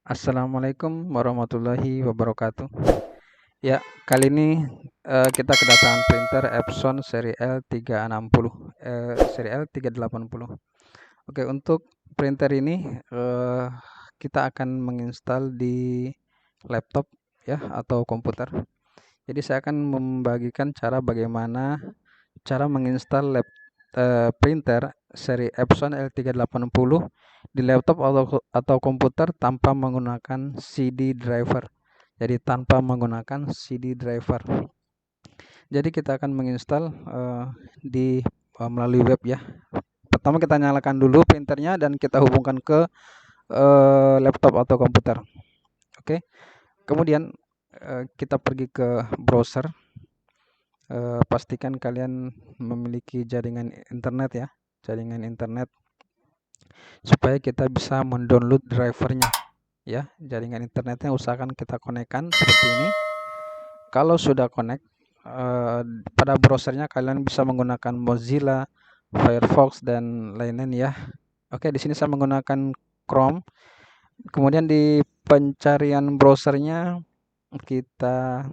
Assalamualaikum warahmatullahi wabarakatuh. Ya, kali ini kita kedatangan printer Epson seri L360, seri L380. Oke, untuk printer ini kita akan menginstal di laptop ya atau komputer. Jadi saya akan membagikan bagaimana cara menginstal printer seri Epson L380 di laptop atau komputer tanpa menggunakan CD driver. Jadi tanpa menggunakan CD driver. Jadi kita akan menginstal melalui web ya. Pertama kita nyalakan dulu printernya dan kita hubungkan ke laptop atau komputer. Oke. Kemudian kita pergi ke browser. Pastikan kalian memiliki jaringan internet supaya kita bisa mendownload drivernya ya. Jaringan internetnya usahakan kita konekkan seperti ini. Kalau sudah connect pada browsernya kalian bisa menggunakan Mozilla, Firefox dan lain-lain ya. Oke, di sini saya menggunakan Chrome. Kemudian di pencarian browsernya kita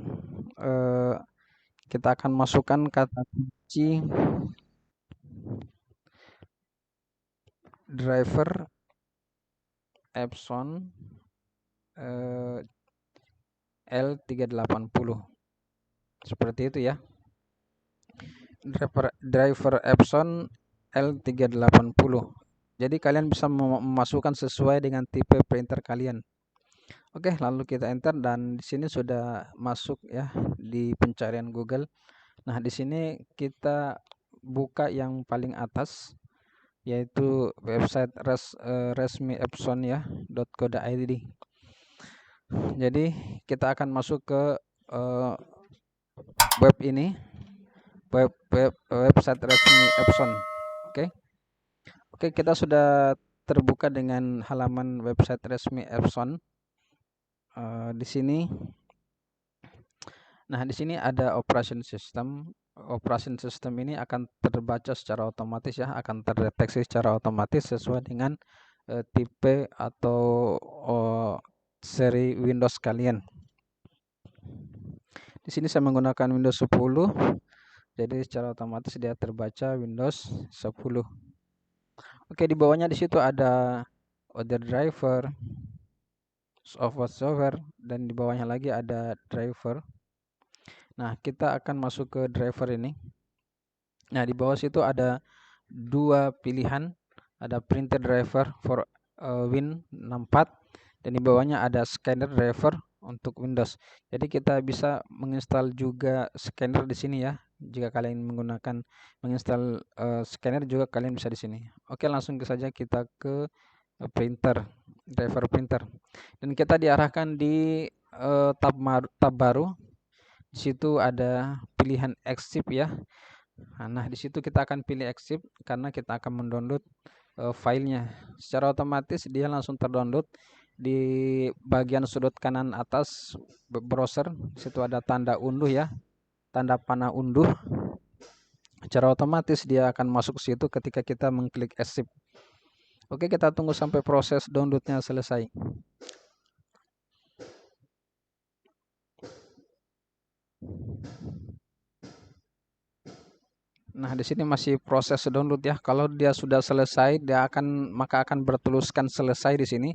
akan masukkan kata kunci driver Epson L380 seperti itu ya. Driver Epson L380. Jadi kalian bisa memasukkan sesuai dengan tipe printer kalian. Oke, lalu kita enter dan di sini sudah masuk ya di pencarian Google. Nah, di sini kita buka yang paling atas yaitu website resmi Epson ya .co.id. Jadi kita akan masuk ke web ini, website resmi Epson. Oke, kita sudah terbuka dengan halaman website resmi Epson. Di sini, nah di sini ada operation system. Operation system ini akan terbaca secara otomatis ya, akan terdeteksi secara otomatis sesuai dengan tipe atau seri Windows kalian. Di sini saya menggunakan Windows 10, jadi secara otomatis dia terbaca Windows 10. Oke, di bawahnya di situ ada other driver, software, dan di bawahnya lagi ada driver. Nah, kita akan masuk ke driver ini. Nah, di bawah situ ada dua pilihan, ada printer driver for Win64 dan di bawahnya ada scanner driver untuk Windows. Jadi kita bisa menginstal juga scanner di sini ya. Jika kalian menggunakan menginstal scanner juga kalian bisa di sini. Oke, langsung saja kita ke printer, driver printer. Dan kita diarahkan di tab baru. Di situ ada pilihan Exif ya. Nah, di situ kita akan pilih Exif karena kita akan mendownload filenya. Secara otomatis dia langsung terdownload di bagian sudut kanan atas browser. Di situ ada tanda unduh ya, tanda panah unduh. Secara otomatis dia akan masuk ke situ ketika kita mengklik Exif. Oke, kita tunggu sampai proses downloadnya selesai. Nah, di sini masih proses download ya. Kalau dia sudah selesai, maka akan bertuliskan selesai di sini.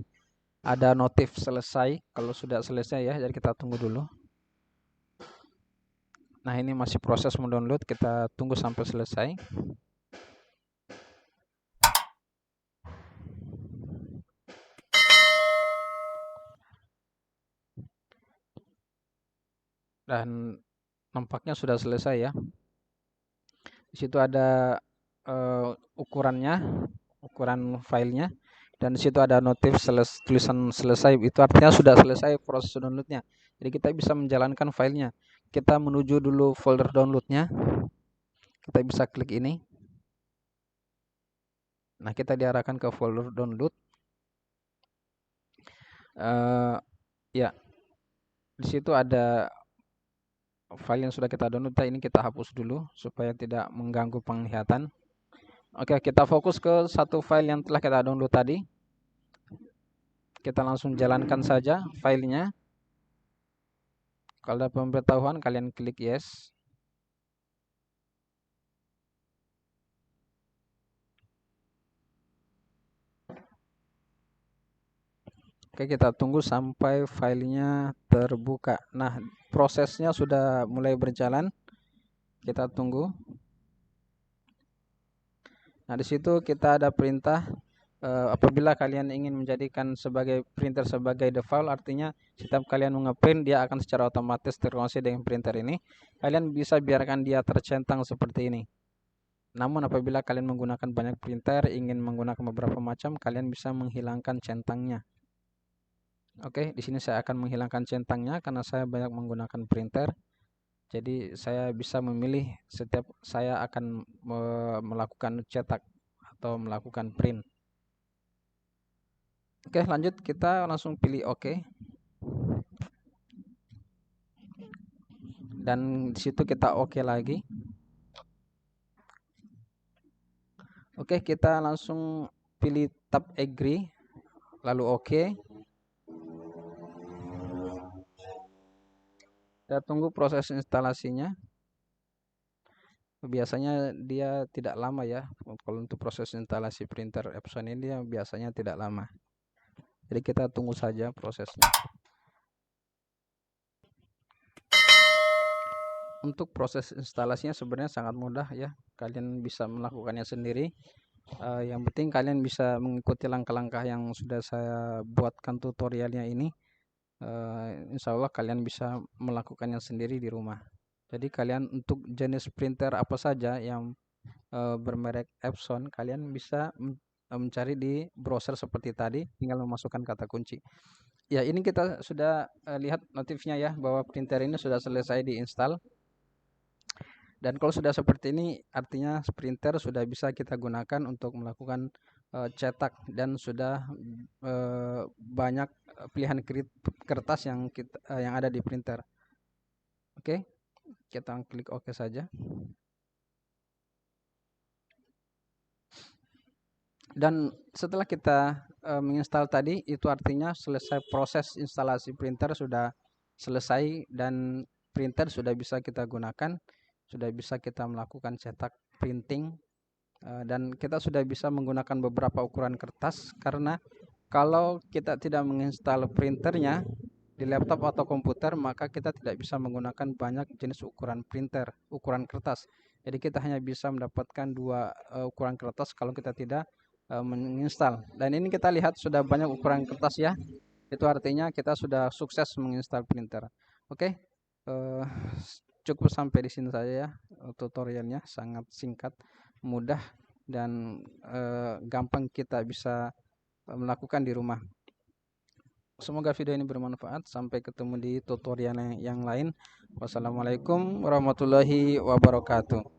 Ada notif selesai kalau sudah selesai ya. Jadi kita tunggu dulu. Nah, ini masih proses mendownload, kita tunggu sampai selesai. Dan nampaknya sudah selesai ya. Di situ ada ukurannya, ukuran filenya, dan di situ ada notif tulisan selesai. Itu artinya sudah selesai proses downloadnya. Jadi kita bisa menjalankan filenya. Kita menuju dulu folder downloadnya. Kita bisa klik ini. Nah, kita diarahkan ke folder download. Ya, di situ ada file yang sudah kita download. Ini kita hapus dulu supaya tidak mengganggu penglihatan. Oke, kita fokus ke satu file yang telah kita download tadi. kita langsung jalankan saja filenya. Kalau ada pemberitahuan kalian klik yes. Oke, kita tunggu sampai filenya terbuka. Nah, prosesnya sudah mulai berjalan. Kita tunggu. Nah, di situ kita ada perintah apabila kalian ingin menjadikan sebagai printer sebagai default, artinya setiap kalian mengeprint dia akan secara otomatis terkoneksi dengan printer ini. Kalian bisa biarkan dia tercentang seperti ini. Namun apabila kalian menggunakan banyak printer, ingin menggunakan beberapa macam, kalian bisa menghilangkan centangnya. Oke, di sini saya akan menghilangkan centangnya karena saya banyak menggunakan printer. Jadi saya bisa memilih setiap saya akan melakukan cetak atau melakukan print. Oke, lanjut kita langsung pilih OK. Dan di situ kita OK lagi. Oke, kita langsung pilih tab agree lalu OK. Kita tunggu proses instalasinya. Biasanya dia tidak lama ya. Kalau untuk proses instalasi printer Epson ini dia biasanya tidak lama. Jadi kita tunggu saja prosesnya. Untuk proses instalasinya sebenarnya sangat mudah ya. Kalian bisa melakukannya sendiri. Yang penting kalian bisa mengikuti langkah-langkah yang sudah saya buatkan tutorialnya ini. Insya Allah kalian bisa melakukannya sendiri di rumah. Jadi kalian untuk jenis printer apa saja yang bermerek Epson, kalian bisa mencari di browser seperti tadi, tinggal memasukkan kata kunci. Ya, ini kita sudah lihat notifnya ya bahwa printer ini sudah selesai diinstal. Dan kalau sudah seperti ini artinya printer sudah bisa kita gunakan untuk melakukan cetak dan sudah banyak pilihan kertas yang ada di printer. Oke, kita klik OK saja. Dan setelah kita menginstal tadi, itu artinya selesai proses instalasi printer sudah selesai dan printer sudah bisa kita gunakan, sudah bisa kita melakukan cetak printing, dan kita sudah bisa menggunakan beberapa ukuran kertas. Karena kalau kita tidak menginstal printernya di laptop atau komputer, maka kita tidak bisa menggunakan banyak jenis ukuran printer, ukuran kertas. Jadi kita hanya bisa mendapatkan 2 ukuran kertas kalau kita tidak menginstal. Dan ini kita lihat sudah banyak ukuran kertas ya. Itu artinya kita sudah sukses menginstal printer. Oke, cukup sampai di sini saja ya tutorialnya, sangat singkat, mudah, dan gampang kita bisa melakukan di rumah. Semoga video ini bermanfaat. Sampai ketemu di tutorial yang lain. Wassalamualaikum warahmatullahi wabarakatuh.